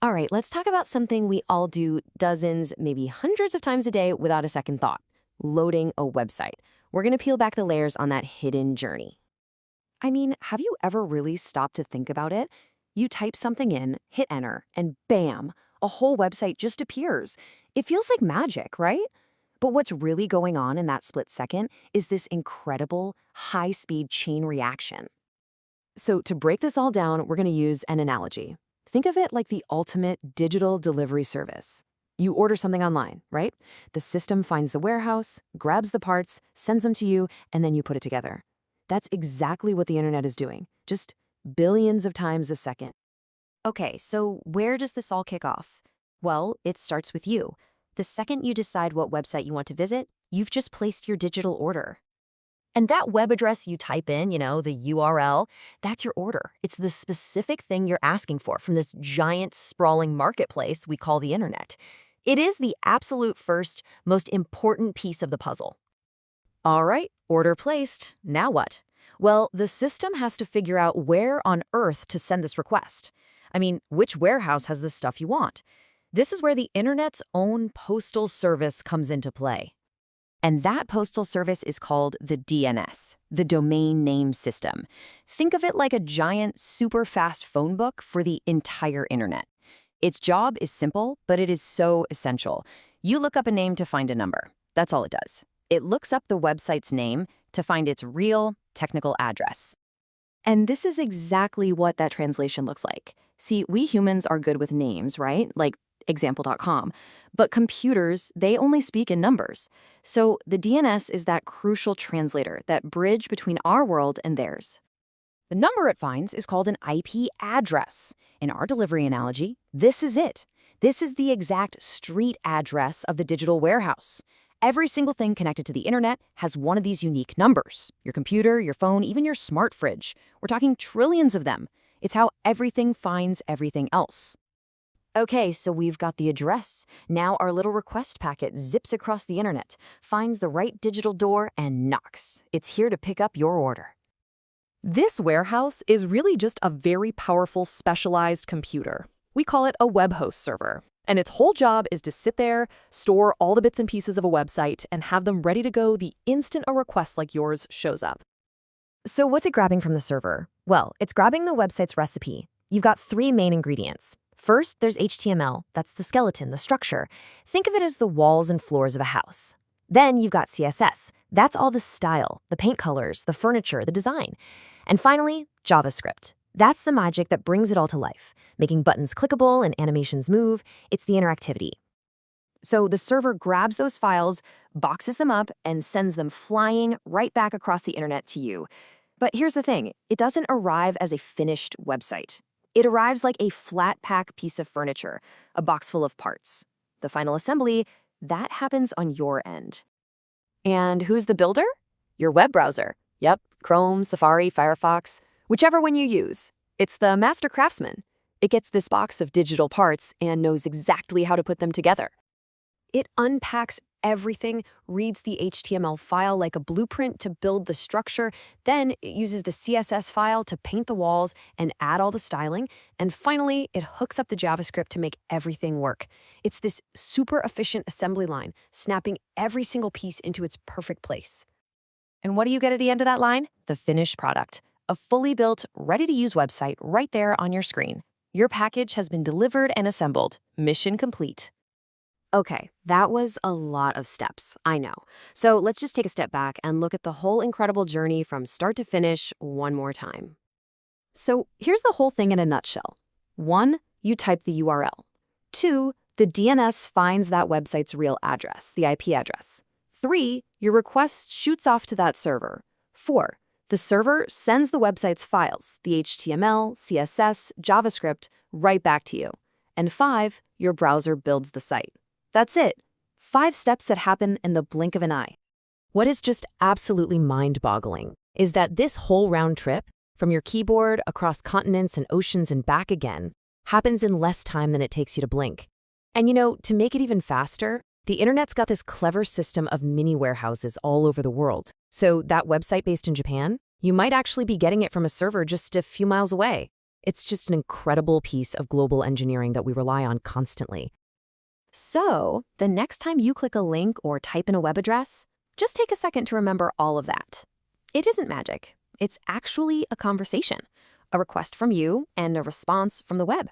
All right, let's talk about something we all do dozens, maybe hundreds of times a day without a second thought: loading a website. We're going to peel back the layers on that hidden journey. I mean, have you ever really stopped to think about it? You type something in, hit enter, and bam, a whole website just appears. It feels like magic, right? But what's really going on in that split second is this incredible, high-speed chain reaction. So to break this all down, we're going to use an analogy. Think of it like the ultimate digital delivery service. You order something online, right? The system finds the warehouse, grabs the parts, sends them to you, and then you put it together. That's exactly what the internet is doing, just billions of times a second. Okay, so where does this all kick off? Well, it starts with you. The second you decide what website you want to visit, you've just placed your digital order. And that web address you type in, the URL, that's your order. It's the specific thing you're asking for from this giant, sprawling marketplace we call the internet. It is the absolute first, most important piece of the puzzle. All right, order placed. Now what? Well, the system has to figure out where on earth to send this request. I mean, which warehouse has the stuff you want? This is where the internet's own postal service comes into play. And that postal service is called the DNS, the Domain Name System. Think of it like a giant, super fast phone book for the entire internet. Its job is simple, but it is so essential. You look up a name to find a number. That's all it does. It looks up the website's name to find its real, technical address. And this is exactly what that translation looks like. See, we humans are good with names, right? Like example.com. But computers, they only speak in numbers. So the DNS is that crucial translator, that bridge between our world and theirs. The number it finds is called an IP address. In our delivery analogy, this is it. This is the exact street address of the digital warehouse. Every single thing connected to the internet has one of these unique numbers. Your computer, your phone, even your smart fridge. We're talking trillions of them. It's how everything finds everything else. Okay, so we've got the address. Now our little request packet zips across the internet, finds the right digital door, and knocks. It's here to pick up your order. This warehouse is really just a very powerful, specialized computer. We call it a web host server. And its whole job is to sit there, store all the bits and pieces of a website, and have them ready to go the instant a request like yours shows up. So what's it grabbing from the server? Well, it's grabbing the website's recipe. You've got three main ingredients. First, there's HTML. That's the skeleton, the structure. Think of it as the walls and floors of a house. Then you've got CSS. That's all the style, the paint colors, the furniture, the design. And finally, JavaScript. That's the magic that brings it all to life, making buttons clickable and animations move. It's the interactivity. So the server grabs those files, boxes them up, and sends them flying right back across the internet to you. But here's the thing, it doesn't arrive as a finished website. It arrives like a flat-pack piece of furniture, a box full of parts. The final assembly, that happens on your end. And who's the builder? Your web browser. Yep, Chrome, Safari, Firefox, whichever one you use. It's the master craftsman. It gets this box of digital parts and knows exactly how to put them together. It unpacks everything, reads the HTML file like a blueprint to build the structure, then it uses the CSS file to paint the walls and add all the styling, and finally, it hooks up the JavaScript to make everything work. It's this super efficient assembly line, snapping every single piece into its perfect place. And what do you get at the end of that line? The finished product. A fully built, ready-to-use website right there on your screen. Your package has been delivered and assembled. Mission complete. Okay, that was a lot of steps, I know. So let's just take a step back and look at the whole incredible journey from start to finish one more time. So here's the whole thing in a nutshell. 1, you type the URL. 2, the DNS finds that website's real address, the IP address. 3, your request shoots off to that server. 4, the server sends the website's files, the HTML, CSS, JavaScript, right back to you. And 5, your browser builds the site. That's it. 5 steps that happen in the blink of an eye. What is just absolutely mind-boggling is that this whole round trip, from your keyboard across continents and oceans and back again, happens in less time than it takes you to blink. And to make it even faster, the internet's got this clever system of mini warehouses all over the world. So that website based in Japan, you might actually be getting it from a server just a few miles away. It's just an incredible piece of global engineering that we rely on constantly. So, the next time you click a link or type in a web address, just take a second to remember all of that. It isn't magic. It's actually a conversation, a request from you and a response from the web.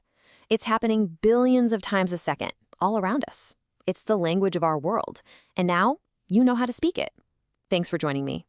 It's happening billions of times a second, all around us. It's the language of our world, and now you know how to speak it. Thanks for joining me.